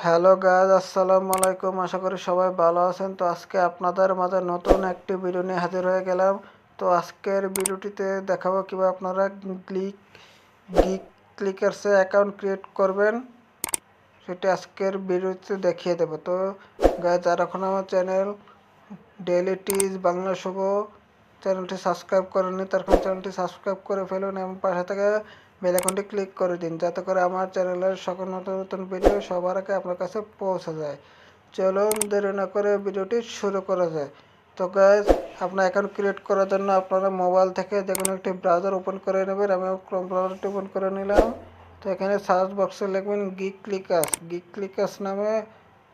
Hello guys, আসসালামু আলাইকুম। আশা করি সবাই ভালো আছেন। তো আজকে আপনাদের মাঝে নতুন একটি ভিডিও নিয়ে হাজির হয়ে গেলাম। তো আজকের ভিডিওটিতে দেখাবো কিভাবে আপনারা গিগ ক্লিকার্সে অ্যাকাউন্ট ক্রিয়েট করবেন, সেটি আজকের ভিডিওতে দেখিয়ে দেবো। তো গাইজ, যারা এখন আমার চ্যানেল ডেইলি টিজ বাংলা শুভ চ্যানেলটি সাবস্ক্রাইব করেননি, তার চ্যানেলটি সাবস্ক্রাইব করে ফেলুন এবং পাশে থেকে বেল আইকনটি ক্লিক করে দিন, যাতে করে আমার চ্যানেলের সকল নতুন নতুন ভিডিও সবার আগে আপনার কাছে পৌঁছে যায়। চলুন দেরি না করে ভিডিওটি শুরু করা যায়। তো গাইজ, আপনার অ্যাকাউন্ট ক্রিয়েট করার জন্য আপনারা মোবাইল থেকে যে কোনো একটি ব্রাউজার ওপেন করে নেবেন। আমি ক্রোম ব্রাউজারটি ওপেন করে নিলাম। তো এখানে সার্চ বক্সে লিখবেন গিগ ক্লিকার্স নামে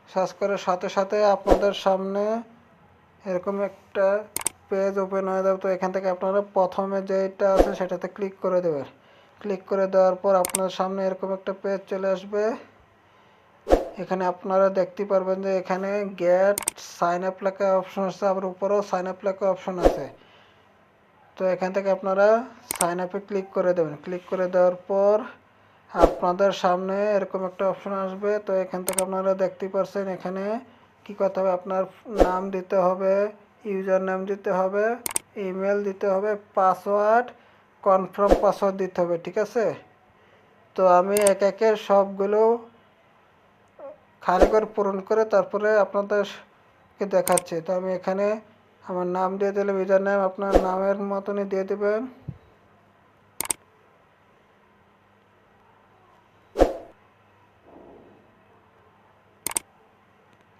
সার্চ করার সাথে সাথে আপনাদের সামনে এরকম একটা পেজ ওপেন হয়ে যাবে। তো এখান থেকে আপনারা প্রথমে যেটা আছে সেটাতে ক্লিক করে দেবেন। ক্লিক করে দেওয়ার পর আপনার সামনে এরকম একটা পেজ চলে আসবে। এখানে আপনারা দেখতে পারবেন যে এখানে গেট সাইন আপ লেখা অপশন আছে, আবার উপরেও সাইন আপ লেখা অপশন আছে। তো এখান থেকে আপনারা সাইন আপে ক্লিক করে দেবেন। ক্লিক করে দেওয়ার পর আপনাদের সামনে এরকম একটা অপশন আসবে। তো এখান থেকে আপনারা দেখতে পাচ্ছেন এখানে কি করতে হবে, আপনার নাম দিতে হবে, ইউজার নাম দিতে হবে, ইমেল দিতে হবে, পাসওয়ার্ড, কনফার্ম পাসওয়ার্ড দিতে হবে, ঠিক আছে। তো আমি এক একে সবগুলো খালি করে পূরণ করে তারপরে আপনাদেরকে দেখাচ্ছি। তো আমি এখানে আমার নাম দিয়ে দিলাম, ইউজার নাম আপনার নামের মতনই দিয়ে দেবেন।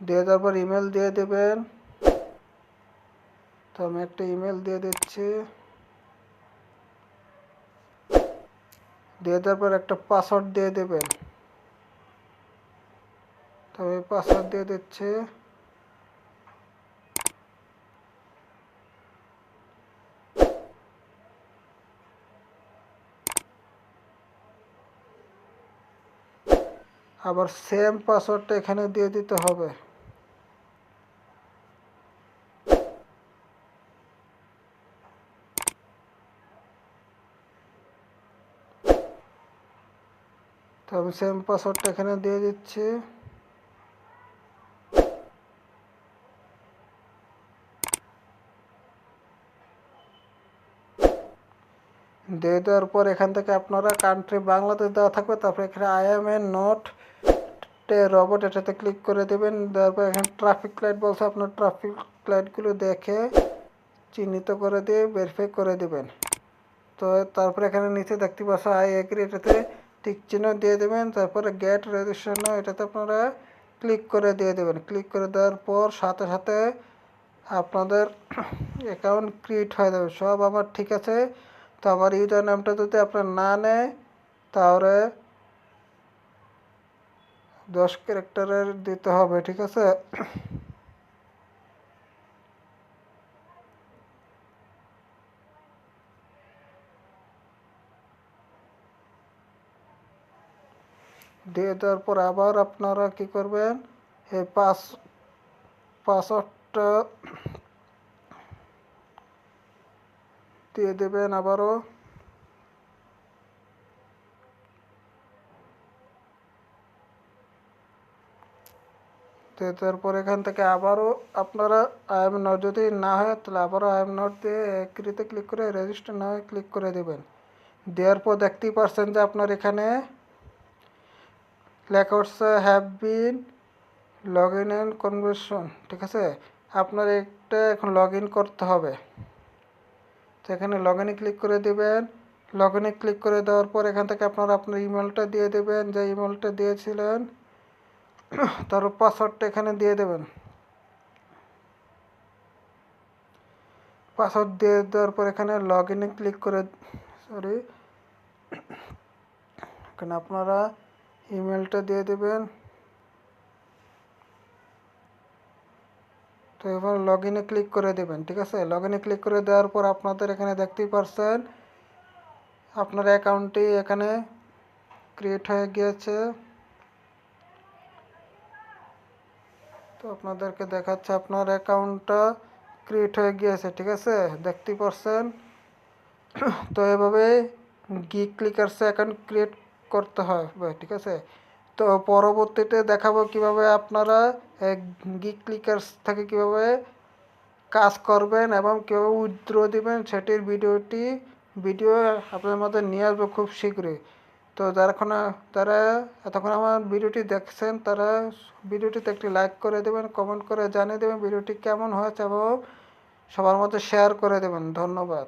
দিয়ে দেওয়ার পর ইমেল দিয়ে দেবেন। তো আমি একটা ইমেল দিয়ে দিচ্ছি। দিয়ে দেওয়ার পর একটা পাসওয়ার্ড দিয়ে দেবেন। তো আমি পাসওয়ার্ড দিয়ে দিচ্ছি। আবার সেম পাসওয়ার্ডটা এখানে দিয়ে দিতে হবে। তো আমি সেম পাসওয়ার্ডটা এখানে দিয়ে দিচ্ছি। দিয়ে দেওয়ার পর এখান থেকে আপনারা কান্ট্রি বাংলাদেশ দেওয়া থাকবে, তারপরে এখানে I M A not robot এটাতে ক্লিক করে দেবেন। দেওয়ার পর এখানে ট্রাফিক লাইট বলছে, আপনার ট্রাফিক লাইটগুলো দেখে চিহ্নিত করে দিয়ে ভেরিফাই করে দেবেন। তো তারপরে এখানে নিচে দেখতে পাচ্ছেন আই এগ্রি, এটাতে টিক চিহ্ন দিয়ে দেবেন। তারপরে গেট রেজিস্ট্রেশন এটাতে আপনারা ক্লিক করে দিয়ে দেবেন। ক্লিক করে দেওয়ার পর সাথে সাথে আপনাদের অ্যাকাউন্ট ক্রিয়েট হয়ে যাবে। সব আমার ঠিক আছে। তো আমার ইউজার নামটা যদি আপনার না নেয় তাহলে 10 ক্যারেক্টারের দিতে হবে, ঠিক আছে। দিয়ে দেওয়ার পর আবার আপনারা কি করবেন, এই পাসওয়ার্ডটা দিয়ে দেবেন আবারও। তারপর এখান থেকে আবারও আপনারা আই এম নট যদি না হয় তাহলে আবারও আই এম নট দিয়ে এগ্রিতে ক্লিক করে রেজিস্টার না হয় ক্লিক করে দেবেন। দেওয়ার পর দেখতেই পারছেন যে আপনার এখানে লেখা হচ্ছে have been log in and conversation, ঠিক আছে। আপনার একটা এখন লগ ইন করতে হবে। তো এখানে লগ ইনে ক্লিক করে দেবেন। লগ ইনে ক্লিক করে দেওয়ার পর এখান থেকে আপনারা আপনার ইমেলটা দিয়ে দেবেন, যে ইমেলটা দিয়েছিলেন। তার পাসওয়ার্ডটা এখানে দিয়ে দেবেন। পাসওয়ার্ড দিয়ে দেওয়ার পর এখানে লগ ইনে ক্লিক করে এখানে আপনারা ইমেলটা দিয়ে দেবেন। তো এবার লগ ইনে ক্লিক করে দেবেন, ঠিক আছে। লগ ইনে ক্লিক করে দেওয়ার পর আপনাদের এখানে দেখতেই পারছেন আপনার অ্যাকাউন্টটি এখানে ক্রিয়েট হয়ে গিয়েছে। তো আপনাদেরকে দেখাচ্ছে আপনার অ্যাকাউন্টটা ক্রিয়েট হয়ে গিয়েছে, ঠিক আছে, দেখতেই পারছেন। তো এভাবে গিগ ক্লিকার্সে অ্যাকাউন্ট ক্রিয়েট করতে হয়, ঠিক আছে। তো তো পরবর্তীতে দেখাবো কিভাবে আপনারা গিগ ক্লিকার্স থেকে কিভাবে কাজ করবেন এবং কীভাবে উইথড্র দিবেন সেটির ভিডিও আপনাদের মধ্যে নিয়ে আসবো খুব শীঘ্রই। তো যারা এতক্ষণ আমার ভিডিওটি দেখছেন তারা ভিডিওটিতে একটি লাইক করে দেবেন, কমেন্ট করে জানিয়ে দেবেন ভিডিওটি কেমন হয়েছে এবং সবার মধ্যে শেয়ার করে দেবেন। ধন্যবাদ।